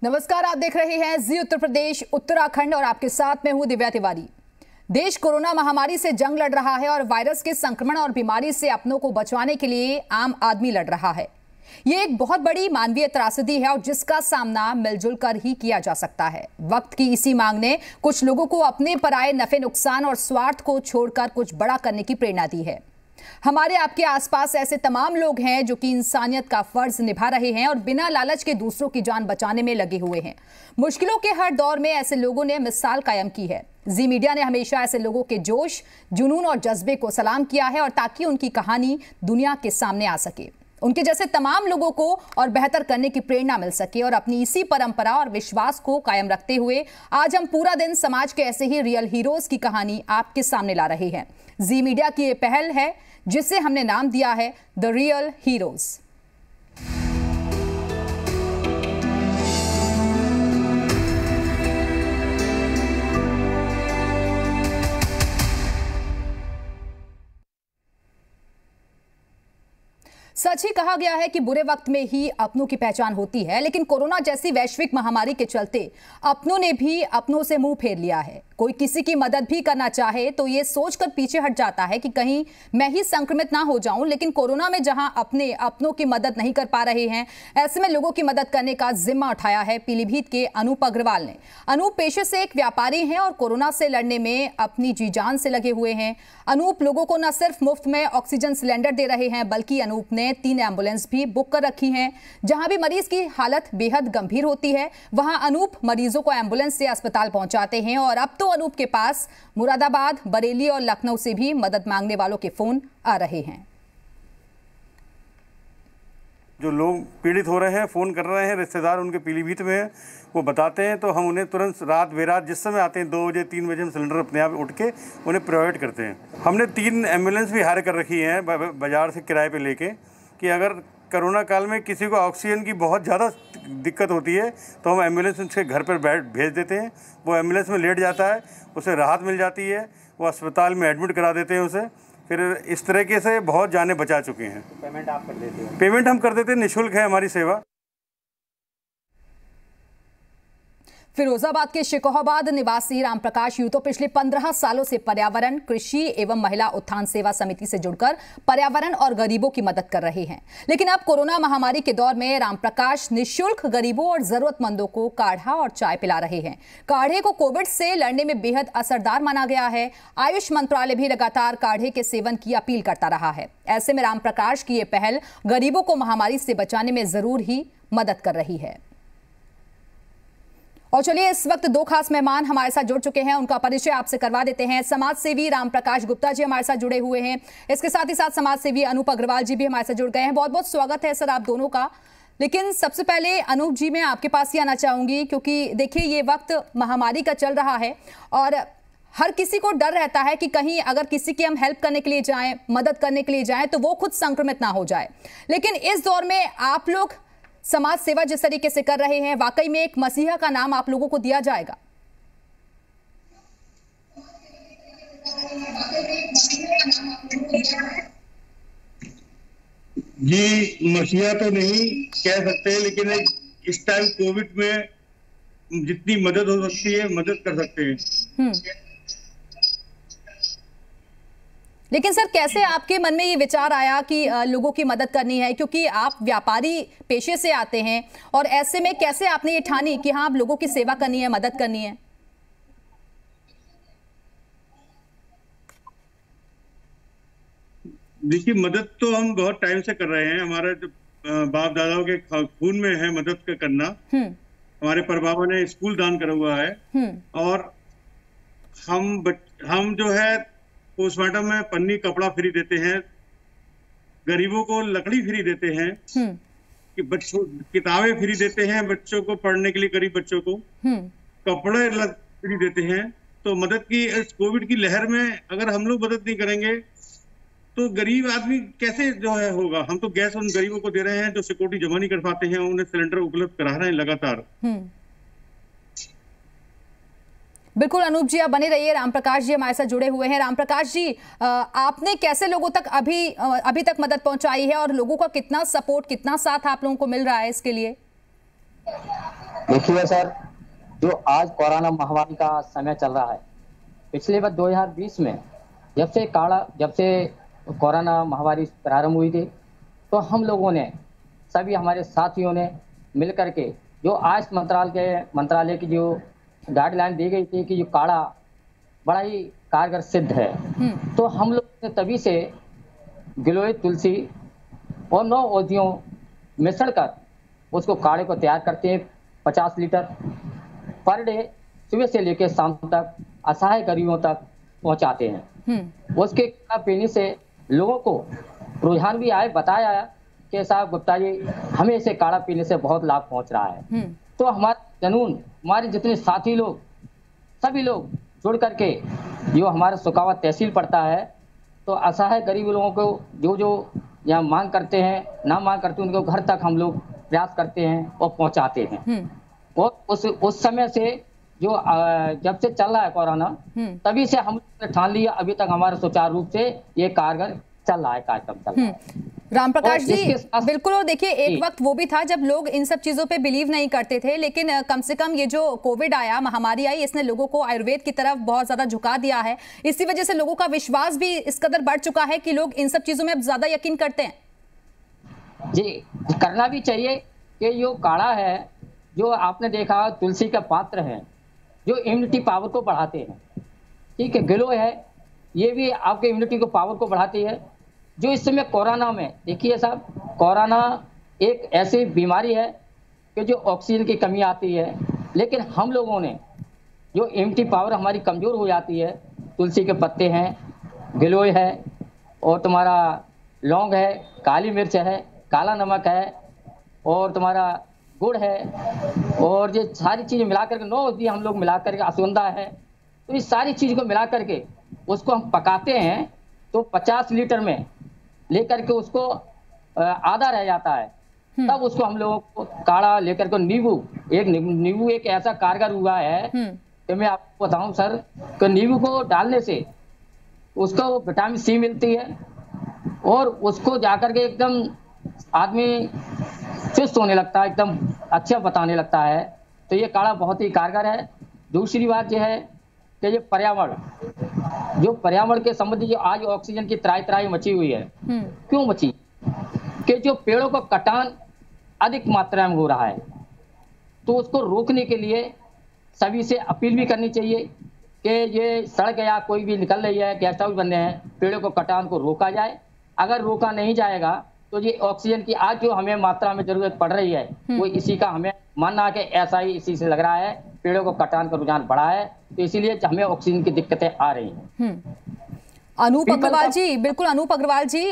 नमस्कार, आप देख रहे हैं जी उत्तर प्रदेश उत्तराखंड और आपके साथ में हूं दिव्या तिवारी। देश कोरोना महामारी से जंग लड़ रहा है और वायरस के संक्रमण और बीमारी से अपनों को बचाने के लिए आम आदमी लड़ रहा है। ये एक बहुत बड़ी मानवीय त्रासदी है और जिसका सामना मिलजुल कर ही किया जा सकता है। वक्त की इसी मांग ने कुछ लोगों को अपने पराये नफे नुकसान और स्वार्थ को छोड़कर कुछ बड़ा करने की प्रेरणा दी है। हमारे आपके आसपास ऐसे तमाम लोग हैं जो कि इंसानियत का फर्ज निभा रहे हैं और बिना लालच के दूसरों की जान बचाने में लगे हुए हैं। मुश्किलों के हर दौर में ऐसे लोगों ने मिसाल कायम की है। जी मीडिया ने हमेशा ऐसे लोगों के जोश, जुनून और जज्बे को सलाम किया है और ताकि उनकी कहानी दुनिया के सामने आ सके, उनके जैसे तमाम लोगों को और बेहतर करने की प्रेरणा मिल सके। और अपनी इसी परंपरा और विश्वास को कायम रखते हुए आज हम पूरा दिन समाज के ऐसे ही रियल हीरोज की कहानी आपके सामने ला रहे हैं। जी मीडिया की ये पहल है जिसे हमने नाम दिया है द रियल हीरोज। सच ही कहा गया है कि बुरे वक्त में ही अपनों की पहचान होती है, लेकिन कोरोना जैसी वैश्विक महामारी के चलते अपनों ने भी अपनों से मुंह फेर लिया है। कोई किसी की मदद भी करना चाहे तो ये सोचकर पीछे हट जाता है कि कहीं मैं ही संक्रमित ना हो जाऊं। लेकिन कोरोना में जहां अपने अपनों की मदद नहीं कर पा रहे हैं, ऐसे में लोगों की मदद करने का जिम्मा उठाया है पीलीभीत के अनूप अग्रवाल ने। अनूप पेशे से एक व्यापारी हैं और कोरोना से लड़ने में अपनी जी जान से लगे हुए हैं। अनूप लोगों को न सिर्फ मुफ्त में ऑक्सीजन सिलेंडर दे रहे हैं, बल्कि अनूप ने 3 एम्बुलेंस भी बुक कर रखी हैं। जहां भी मरीज की हालत बेहद गंभीर होती है, वहां अनूप मरीजों को एम्बुलेंस से अस्पताल पहुंचाते हैं। और अब तो अनूप के पास मुरादाबाद, बरेली और लखनऊ से भी मदद मांगने वालों के फोन आ रहे हैं। जो लोग पीड़ित हो रहे हैं, फ़ोन कर रहे हैं, रिश्तेदार उनके पीलीभीत में हैं, वो बताते हैं तो हम उन्हें तुरंत रात बेरात जिस समय आते हैं 2 बजे 3 बजे हम सिलेंडर अपने आप उठ के उन्हें प्रोवाइड करते हैं। हमने 3 एम्बुलेंस भी हायर कर रखी हैं बाज़ार से किराए पे लेके, कि अगर कोरोना काल में किसी को ऑक्सीजन की बहुत ज़्यादा दिक्कत होती है तो हम एम्बुलेंस उसके घर पर भेज देते हैं। वो एम्बुलेंस में लेट जाता है, उसे राहत मिल जाती है, वो अस्पताल में एडमिट करा देते हैं उसे। फिर इस तरीके से बहुत जानें बचा चुके हैं। पेमेंट आप कर देते हैं? पेमेंट हम कर देते हैं, निःशुल्क है हमारी सेवा। फिरोजाबाद के शिकोहाबाद निवासी रामप्रकाश यूं तो पिछले 15 सालों से पर्यावरण, कृषि एवं महिला उत्थान सेवा समिति से जुड़कर पर्यावरण और गरीबों की मदद कर रहे हैं। लेकिन अब कोरोना महामारी के दौर में रामप्रकाश निःशुल्क गरीबों और जरूरतमंदों को काढ़ा और चाय पिला रहे हैं। काढ़े को कोविड से लड़ने में बेहद असरदार माना गया है। आयुष मंत्रालय भी लगातार काढ़े के सेवन की अपील करता रहा है। ऐसे में रामप्रकाश की यह पहल गरीबों को महामारी से बचाने में जरूर ही मदद कर रही है। और चलिए, इस वक्त 2 खास मेहमान हमारे साथ जुड़ चुके हैं, उनका परिचय आपसे करवा देते हैं। समाज सेवी रामप्रकाश गुप्ता जी हमारे साथ जुड़े हुए हैं। इसके साथ ही साथ समाज सेवी अनूप अग्रवाल जी भी हमारे साथ जुड़ गए हैं। बहुत बहुत स्वागत है सर आप दोनों का। लेकिन सबसे पहले अनूप जी, मैं आपके पास ही आना चाहूंगी, क्योंकि देखिए ये वक्त महामारी का चल रहा है और हर किसी को डर रहता है कि कहीं अगर किसी की हम हेल्प करने के लिए जाएं, मदद करने के लिए जाएं, तो वो खुद संक्रमित ना हो जाए। लेकिन इस दौर में आप लोग समाज सेवा जिस तरीके से कर रहे हैं, वाकई में एक मसीहा का नाम आप लोगों को दिया जाएगा। जी, मसीहा तो नहीं कह सकते, लेकिन इस टाइम कोविड में जितनी मदद हो सकती है मदद कर सकते हैं। लेकिन सर, कैसे आपके मन में ये विचार आया कि लोगों की मदद करनी है, क्योंकि आप व्यापारी पेशे से आते हैं और ऐसे में कैसे आपने ये ठानी कि हाँ, आप लोगों की सेवा करनी है, मदद करनी है? देखिए, मदद तो हम बहुत टाइम से कर रहे हैं। हमारे बाप दादाओं के खून में है मदद करना। हमारे परबाबा ने स्कूल दान करा हुआ है और हम जो है पोस्टमार्टम में पन्नी कपड़ा फ्री देते हैं, गरीबों को लकड़ी फ्री देते हैं, कि बच्चों किताबें फ्री देते हैं, बच्चों को पढ़ने के लिए, गरीब बच्चों को कपड़े फ्री देते हैं। तो मदद की इस कोविड की लहर में अगर हम लोग मदद नहीं करेंगे तो गरीब आदमी कैसे जो है होगा। हम तो गैस उन गरीबों को दे रहे हैं जो सिक्योरिटी जमा नहीं कर पाते हैं, उन्हें सिलेंडर उपलब्ध करा रहे हैं लगातार। बिल्कुल अनूप जी, आप बने रहिए। रामप्रकाश जी हमारे साथ जुड़े हुए हैं। रामप्रकाश जी, आपने कैसे लोगों तक अभी तक मदद पहुंचाई है और लोगों का कितना सपोर्ट, कितना साथ आप लोगों को मिल रहा है इसके लिए? देखिए सर, जो आज कोरोना महामारी का समय चल रहा है, पिछले बार 2020 में जब से कोरोना महामारी प्रारंभ हुई थी, तो हम लोगों ने, सभी हमारे साथियों ने मिल करके जो आयुष मंत्रालय की जो गाइडलाइन दी गई थी कि जो काढ़ा बड़ा ही कारगर सिद्ध है, तो हम लोग ने तभी से गिलोय तुलसी और 9 औषधियों मिश्रण कर उसको काढ़े को तैयार करते हैं 50 लीटर पर डे, सुबह से लेकर शाम तक असहाय गरीबों तक पहुंचाते हैं। उसके पीने से लोगों को रुझान भी आए, बताया कि साहब गुप्ता जी, हमें इसे काढ़ा पीने से बहुत लाभ पहुंच रहा है। तो हमारे जनून, हमारे जितने साथी लोग, सभी लोग जुड़ करके, जो हमारा सुखावत तहसील पड़ता है, तो असहाय गरीब लोगों को जो यहाँ मांग करते हैं, ना मांग करते हैं, उनको घर तक हम लोग प्रयास करते हैं और पहुंचाते हैं। और उस समय से जो जब से चल रहा है कोरोना, तभी से हम लोग ने ठान लिया, अभी तक हमारा सुचारू रूप से ये कारगर चल रहा है, कार्यक्रम चल रहा है। राम प्रकाश जी, बिल्कुल। और देखिए, एक वक्त वो भी था जब लोग इन सब चीजों पे बिलीव नहीं करते थे, लेकिन कम से कम ये जो कोविड आया, महामारी आई, इसने लोगों को आयुर्वेद की तरफ बहुत ज्यादा झुका दिया है। इसी वजह से लोगों का विश्वास भी इस कदर बढ़ चुका है कि लोग इन सब चीजों में अब ज्यादा यकीन करते हैं। जी, करना भी चाहिए कि जो काढ़ा है, जो आपने देखा तुलसी का पात्र है, जो इम्यूनिटी पावर को बढ़ाते हैं, ठीक है। गिलोय है, ये भी आपके इम्यूनिटी को पावर को बढ़ाती है। जो इस समय कोरोना में, देखिए साहब, कोरोना एक ऐसी बीमारी है कि जो ऑक्सीजन की कमी आती है, लेकिन हम लोगों ने जो इम्यूनिटी पावर हमारी कमज़ोर हो जाती है, तुलसी के पत्ते हैं, गिलोय है, और तुम्हारा लौंग है, काली मिर्च है, काला नमक है, और तुम्हारा गुड़ है, और ये सारी चीज़ें मिला करके 9 औषधि हम लोग मिला करके, अश्वगंधा है, तो इस सारी चीज़ को मिला करके उसको हम पकाते हैं, तो 50 लीटर में लेकर के उसको आधा रह जाता है, तब उसको हम लोगों को काढ़ा लेकर के, नींबू एक ऐसा कारगर हुआ है कि मैं आपको बताऊं सर, कि नींबू को डालने से उसको विटामिन सी मिलती है, और उसको जाकर के एकदम आदमी चुस्त होने लगता है, एकदम अच्छा बताने लगता है। तो ये काढ़ा बहुत ही कारगर है। दूसरी बात यह है कि ये पर्यावरण के संबंधी जो आज ऑक्सीजन की त्राही मची हुई है, क्यों मची? कि जो पेड़ों का कटान अधिक मात्रा में हो रहा है, तो उसको रोकने के लिए सभी से अपील भी करनी चाहिए कि ये सड़क या कोई भी निकल रही है, गेस्ट हाउस बन रहे हैं, पेड़ों को कटान को रोका जाए। अगर रोका नहीं जाएगा तो ये ऑक्सीजन की आज जो हमें मात्रा में जरूरत पड़ रही है, वो इसी का हमें मानना है कि ऐसा ही इसी से लग रहा है, पेड़ों को कटान का रुझान बढ़ा है, तो इसीलिए हमें ऑक्सीजन की दिक्कतें आ रही हैं। अनूप अग्रवाल जी, बिल्कुल अनूप अग्रवाल जी,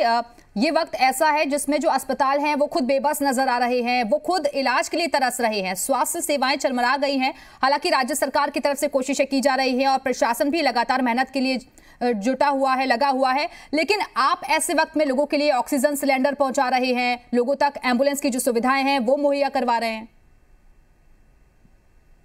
ये वक्त ऐसा है जिसमें जो अस्पताल हैं वो खुद बेबस नजर आ रहे हैं, वो खुद इलाज के लिए तरस रहे हैं, स्वास्थ्य सेवाएं चरमरा गई हैं। हालांकि राज्य सरकार की तरफ से कोशिशें की जा रही हैं और प्रशासन भी लगातार मेहनत के लिए जुटा हुआ है, लगा हुआ है, लेकिन आप ऐसे वक्त में लोगों के लिए ऑक्सीजन सिलेंडर पहुंचा रहे हैं, लोगों तक एम्बुलेंस की जो सुविधाएं हैं वो मुहैया करवा रहे हैं।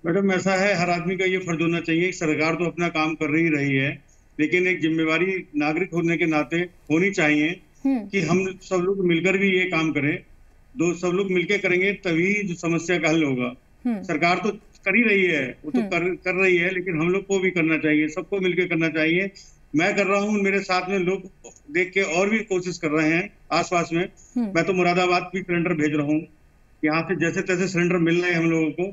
मैडम, ऐसा है, हर आदमी का ये फर्ज होना चाहिए। सरकार तो अपना काम कर ही रही है, लेकिन एक जिम्मेवारी नागरिक होने के नाते होनी चाहिए कि हम सब लोग मिलकर भी ये काम करें। सब लोग मिलकर करेंगे तभी जो समस्या का हल होगा। सरकार तो कर ही रही है, वो तो कर रही है, लेकिन हम लोग को भी करना चाहिए, सबको मिलकर करना चाहिए। मैं कर रहा हूँ, मेरे साथ में लोग देख के और भी कोशिश कर रहे हैं आसपास में। मैं तो मुरादाबाद भी सिलेंडर भेज रहा हूँ, यहाँ से जैसे तैसे सिलेंडर मिल रहे हैं हम लोगों को,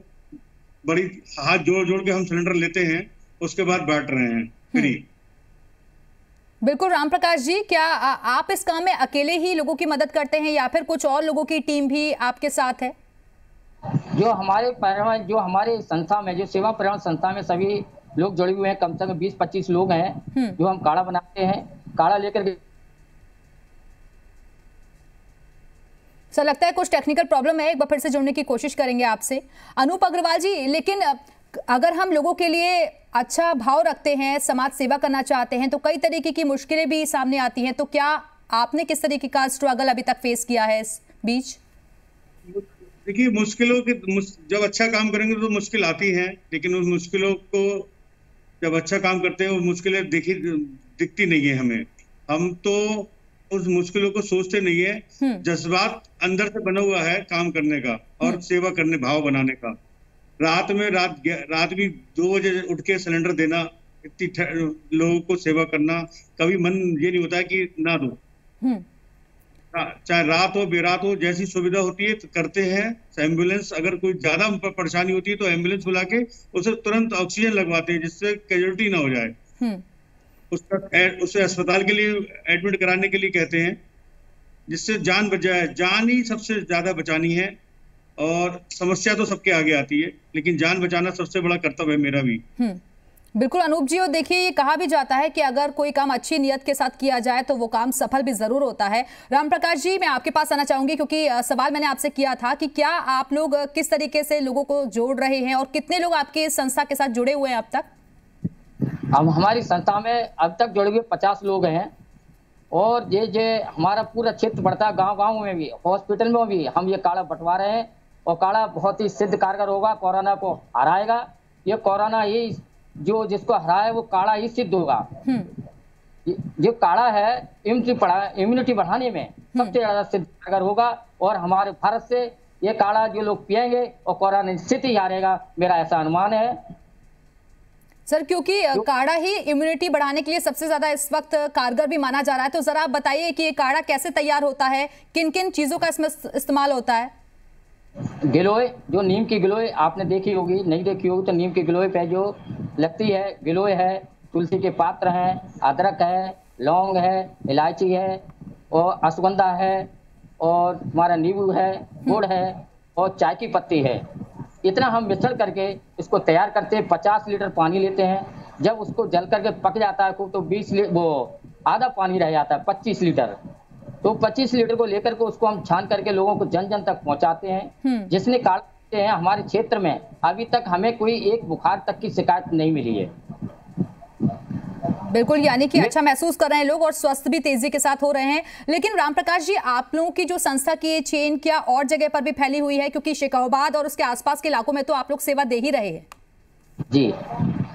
बड़ी हाथ जोड़ के हम सिलेंडर लेते हैं, उसके बाद बांट रहे हैं फ्री। बिल्कुल राम प्रकाश जी, क्या आप इस काम में अकेले ही लोगों की मदद करते हैं या फिर कुछ और लोगों की टीम भी आपके साथ है? जो हमारे संस्था में, जो सेवा पर्यावरण संस्था में सभी लोग जुड़े हुए हैं, कम से कम 20-25 लोग हैं, जो हम काढ़ा बनाते हैं, काढ़ा लेकर के। सर लगता है कुछ टेक्निकल प्रॉब्लम है, एक बार फिर से जुड़ने की कोशिश करेंगे आपसे। अनूप अग्रवाल जी, लेकिन अगर हम लोगों के लिए अच्छा भाव रखते हैं, समाज सेवा करना चाहते हैं, तो कई तरीके की मुश्किलें भी सामने आती हैं, तो क्या आपने किस तरीके का स्ट्रगल अभी तक फेस किया है इस बीच? देखिए, मुश्किलों के जब अच्छा काम करेंगे तो मुश्किल आती हैं, लेकिन उस मुश्किलों को जब अच्छा काम करते हैं वो मुश्किलें दिखती नहीं है हमें। हम तो उस मुश्किलों को सोचते नहीं है, जज्बात अंदर से बना हुआ है काम करने का और सेवा करने, भाव बनाने का। रात भी 2 बजे उठ के सिलेंडर देना, इतनी लोगों को सेवा करना, कभी मन ये नहीं होता है कि ना दो। चाहे रात हो बेरात हो, जैसी सुविधा होती है तो करते हैं। एम्बुलेंस अगर कोई ज्यादा परेशानी होती है तो एम्बुलेंस बुला के उसे तुरंत ऑक्सीजन लगवाते हैं, जिससे कैजुअल्टी ना हो जाए। उसे अस्पताल के लिए एडमिट कराने के लिए कहते हैं, जिससे जान बच जाए। जान ही सबसे ज्यादा बचानी है, और समस्या तो सबके आगे आती है, लेकिन जान बचाना सबसे बड़ा कर्तव्य है मेरा भी। बिल्कुल अनूप जी, और देखिए ये कहा भी जाता है कि अगर कोई काम अच्छी नियत के साथ किया जाए तो वो काम सफल भी जरूर होता है। राम प्रकाश जी, मैं आपके पास आना चाहूंगी, क्योंकि सवाल मैंने आपसे किया था कि क्या आप लोग किस तरीके से लोगों को जोड़ रहे हैं और कितने लोग आपके संस्था के साथ जुड़े हुए हैं अब तक? हम हमारी संस्था में अब तक जुड़े हुए 50 लोग हैं, और ये हमारा पूरा क्षेत्र पड़ता है, गाँव में भी, हॉस्पिटल में भी हम ये काढ़ा बंटवा रहे हैं। और काढ़ा बहुत ही सिद्ध कारगर होगा, कोरोना को हराएगा। ये कोरोना ही जो जिसको हराए वो काढ़ा ही सिद्ध होगा। जो काढ़ा है इम्यूनिटी बढ़ाने में सबसे ज्यादा सिद्ध कारगर होगा, और हमारे भारत से ये काढ़ा जो लोग पिएंगे और कोरोना निश्चित ही हारेगा, मेरा ऐसा अनुमान है। सर, क्योंकि काढ़ा ही इम्यूनिटी बढ़ाने के लिए सबसे ज्यादा इस वक्त कारगर भी माना जा रहा है, तो जरा आप बताइए कि ये काढ़ा कैसे तैयार होता है, किन किन चीजों का इसमें इस्तेमाल होता है? गिलोय, जो नीम की गिलोय आपने देखी होगी, नहीं देखी होगी तो नीम की गिलोय पे जो लगती है, गिलोय है, तुलसी के पात्र हैं, अदरक है, लौंग है, इलायची है, और अश्वगंधा है, और हमारा नींबू है, गुड़ है, और चाय की पत्ती है। इतना हम मिश्रण करके इसको तैयार करते हैं। 50 लीटर पानी लेते हैं। जब उसको जल करके पक जाता है तो 20 वो आधा पानी रह जाता है, 25 लीटर। तो 25 लीटर को लेकर के उसको हम छान करके लोगों को जन जन तक पहुंचाते हैं। जिसने काढ़ा हैं हमारे क्षेत्र में अभी तक हमें कोई एक बुखार तक की शिकायत नहीं मिली है। बिल्कुल, यानी कि अच्छा महसूस कर रहे हैं लोग और स्वस्थ भी तेजी के साथ हो रहे हैं। लेकिन राम प्रकाश जी, आप लोगों की जो संस्था की चेन क्या और जगह पर भी फैली हुई है? क्योंकि शेखावाबाद और उसके आसपास के इलाकों में तो आप लोग सेवा दे ही रहे हैं। जी,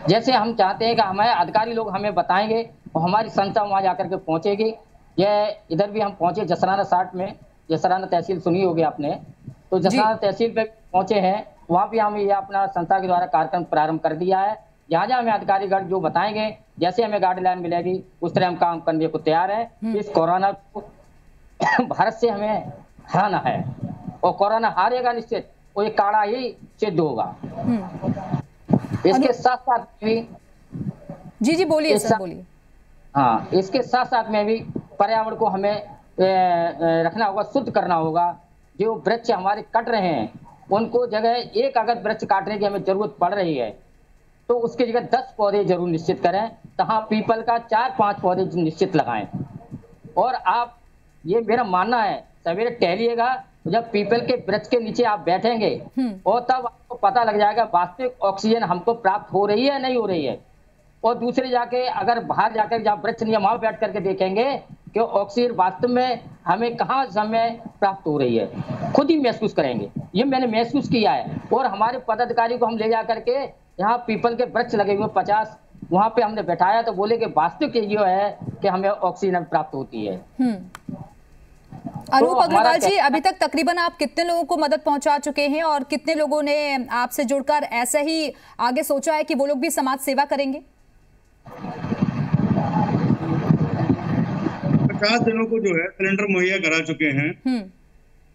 जैसे हम चाहते हैं कि हमारे अधिकारी लोग हमें बताएंगे और हमारी संस्था वहां जाकर के पहुंचेगी। यह इधर भी हम पहुंचे जसराना 60 में, जसराना तहसील सुनी होगी आपने, तो जसराना तहसील पे पहुंचे हैं। वहां भी हम ये अपना संस्था के द्वारा कार्यक्रम प्रारंभ कर दिया है। जहाँ जहाँ हमें अधिकारीगण जो बताएंगे, जैसे हमें गाइडलाइन मिलेगी उस तरह हम काम करने को तैयार है। इस कोरोना को भारत से हमें हराना है, और कोरोना हारेगा निश्चित, और ये काढ़ा ही सिद्ध होगा। इसके साथ साथ भी जी बोलिए सर, बोलिए। हाँ, इसके साथ साथ में भी पर्यावरण को हमें रखना होगा, शुद्ध करना होगा। जो वृक्ष हमारे कट रहे हैं उनको जगह एक अगर वृक्ष काटने की हमें जरूरत पड़ रही है तो उसकी जगह 10 पौधे जरूर निश्चित करें। तहाँ पीपल का 4-5 पौधे निश्चित लगाएं। और आप, ये मेरा मानना है, सवेरे टहलिएगा, जब पीपल के वृक्ष के नीचे आप बैठेंगे और तब आपको पता लग जाएगा वास्तविक ऑक्सीजन हमको प्राप्त हो रही है नहीं हो रही है। और दूसरे जाके अगर बाहर जाकर जहाँ वृक्ष नहीं वहां बैठ करके देखेंगे कि ऑक्सीजन वास्तव में हमें कहाँ समय प्राप्त हो रही है, खुद ही महसूस करेंगे। ये मैंने महसूस किया है। और हमारे पदाधिकारी को हम ले जा करके यहाँ पीपल के वृक्ष लगे हुए 50, वहां पे हमने बैठाया तो बोले कि वास्तविक ये है कि हमें ऑक्सीजन प्राप्त होती है। अनूप अग्रवाल जी, अभी तक तकरीबन आप कितने लोगों को मदद पहुंचा चुके हैं और कितने लोगों ने आपसे जुड़कर ऐसे ही आगे सोचा है कि वो लोग भी समाज सेवा करेंगे? 50 जनों को जो है सिलेंडर मुहैया करा चुके हैं।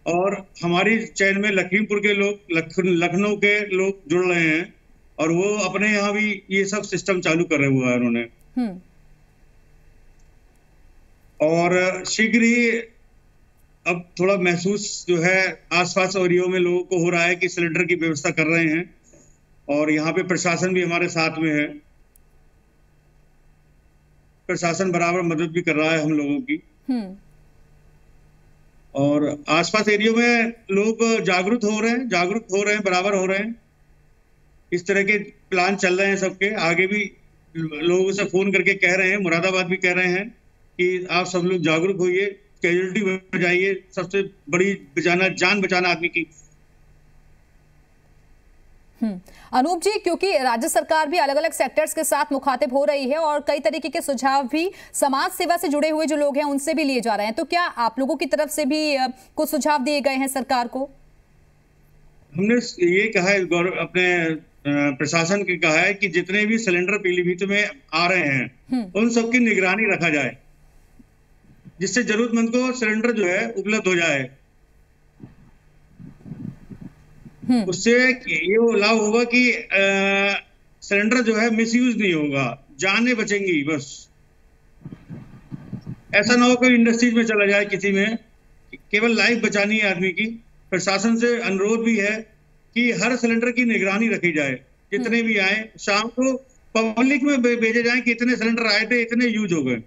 और हमारी चैन में लखीमपुर के लोग, लखनऊ के लोग जुड़ रहे हैं, और वो अपने यहाँ भी ये सब सिस्टम चालू कर रहे हुआ है उन्होंने। और शीघ्र ही अब थोड़ा महसूस जो है आसपास एरिया में लोगों को हो रहा है कि सिलेंडर की व्यवस्था कर रहे हैं, और यहाँ पे प्रशासन भी हमारे साथ में है। प्रशासन बराबर मदद भी कर रहा है हम लोगों की। और आसपास एरिया में लोग जागरूक हो रहे हैं, बराबर हो रहे हैं। इस तरह के प्लान चल रहे हैं सबके। आगे भी लोगों से फोन करके कह रहे हैं, मुरादाबाद भी कह रहे हैं कि आप सब लोग जागरूक होइए, कैजुअलिटी बचाइए। सबसे बड़ी जान बचाना आदमी की। अनूप जी, क्योंकि राज्य सरकार भी अलग अलग सेक्टर्स के साथ मुखातिब हो रही है और कई तरीके के सुझाव भी समाज सेवा से जुड़े हुए जो लोग हैं उनसे भी लिए जा रहे हैं, तो क्या आप लोगों की तरफ से भी कुछ सुझाव दिए गए हैं सरकार को? हमने ये कहा है, अपने प्रशासन के कहा है कि जितने भी सिलेंडर पीलीभीत में आ रहे हैं उन सबकी निगरानी रखा जाए, जिससे जरूरतमंद को सिलेंडर जो है उपलब्ध हो जाए। उससे ये लाभ होगा कि सिलेंडर जो है मिसयूज नहीं होगा, जानें बचेंगी। बस ऐसा ना हो कोई इंडस्ट्रीज में चला जाए किसी में, केवल लाइफ बचानी है आदमी की। प्रशासन से अनुरोध भी है कि हर सिलेंडर की निगरानी रखी जाए, जितने भी आए शाम को पब्लिक में भेजे जाएं कि इतने सिलेंडर आए थे, इतने यूज हो गए।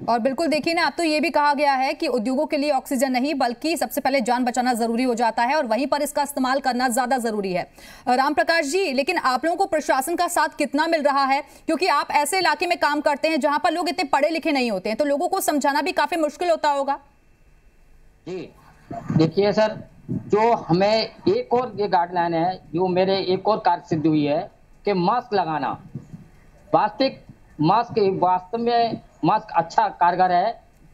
और बिल्कुल देखिए ना, अब तो ये भी कहा गया है कि उद्योगों के लिए ऑक्सीजन नहीं बल्कि सबसे पहले जान बचाना जरूरी हो जाता है और वहीं पर इसका इस्तेमाल करना ज्यादा जरूरी है। राम प्रकाश जी, लेकिन आप लोगों को प्रशासन का साथ कितना मिल रहा है, क्योंकि आप ऐसे इलाके में काम करते हैं जहां पर लोग इतने पढ़े लिखे नहीं होते हैं, तो लोगों को समझाना भी काफी मुश्किल होता होगा। जी देखिए सर, जो हमें एक और ये गाइडलाइन है, जो मेरे एक और कार्य सिद्ध हुई है कि मास्क लगाना, वास्तव में मास्क अच्छा कारगर है।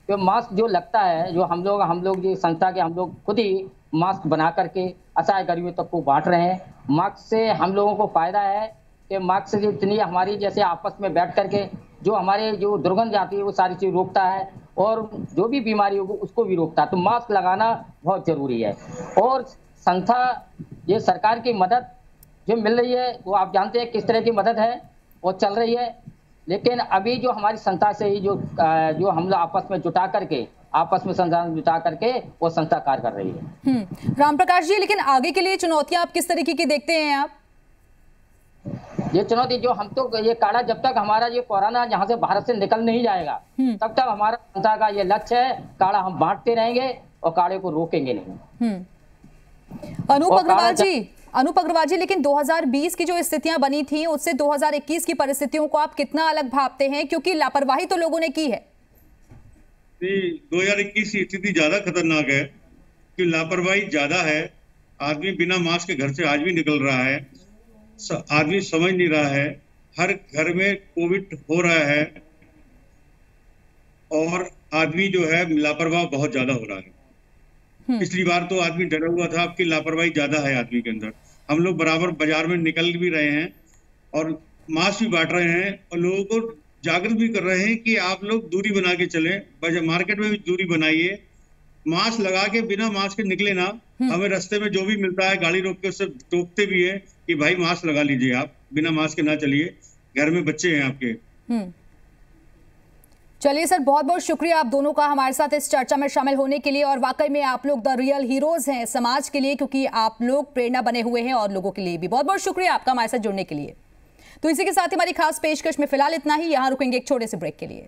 तो मास्क जो लगता है, जो हम लोग जो संस्था के हम लोग खुद ही मास्क बना करके असहाय गरीबों तक को बांट रहे हैं। मास्क से हम लोगों को फायदा है कि मास्क से जितनी हमारी जैसे आपस में बैठ करके जो हमारे जो दुर्गंध आती है वो सारी चीज रोकता है और जो भी बीमारी होगी उसको भी रोकता है। तो मास्क लगाना बहुत जरूरी है। और संस्था, ये सरकार की मदद जो मिल रही है वो आप जानते हैं किस तरह की मदद है वो चल रही है। लेकिन अभी जो हमारी संस्था से ही जो हम लोग आपस में जुटा करके संसाधन जुटा करके वो संस्था कार्य कर रही है। राम प्रकाश जी, लेकिन आगे के लिए चुनौतियां आप किस तरीके की देखते हैं आप? ये चुनौती जो हम तो ये काढ़ा जब तक हमारा ये कोरोना यहाँ से भारत से निकल नहीं जाएगा तब तक हमारा संस्था का ये लक्ष्य है, काढ़ा हम बांटते रहेंगे और काढ़े को रोकेंगे नहीं। अनूप अग्रवाल जी, लेकिन 2020 की जो स्थितियां बनी थी उससे 2021 की परिस्थितियों को आप कितना अलग भापते हैं, क्योंकि लापरवाही तो लोगों ने की है। 2021 की स्थिति ज्यादा खतरनाक है कि लापरवाही ज्यादा है। आदमी बिना मास्क के घर से आज भी निकल रहा है, आदमी समझ नहीं रहा है। हर घर में कोविड हो रहा है और आदमी जो है लापरवाह बहुत ज्यादा हो रहा है। पिछली बार तो आदमी डरा हुआ था, आपकी लापरवाही ज्यादा है आदमी के अंदर। हम लोग बराबर बाजार में निकल भी रहे हैं और मास्क भी बांट रहे हैं और लोगों को जागरूक भी कर रहे हैं कि आप लोग दूरी बना के चलें, मार्केट में भी दूरी बनाइए, मास्क लगा के बिना मास्क के निकले ना। हमें रास्ते में जो भी मिलता है गाड़ी रोक के उससे टोकते भी है कि भाई मास्क लगा लीजिए, आप बिना मास्क के ना चलिए, घर में बच्चे हैं आपके। चलिए सर, बहुत बहुत शुक्रिया आप दोनों का हमारे साथ इस चर्चा में शामिल होने के लिए। और वाकई में आप लोग द रियल हीरोज हैं समाज के लिए, क्योंकि आप लोग प्रेरणा बने हुए हैं और लोगों के लिए भी। बहुत बहुत शुक्रिया आपका हमारे साथ जुड़ने के लिए। तो इसी के साथ ही हमारी खास पेशकश में फिलहाल इतना ही। यहां रुकेंगे एक छोटे से ब्रेक के लिए।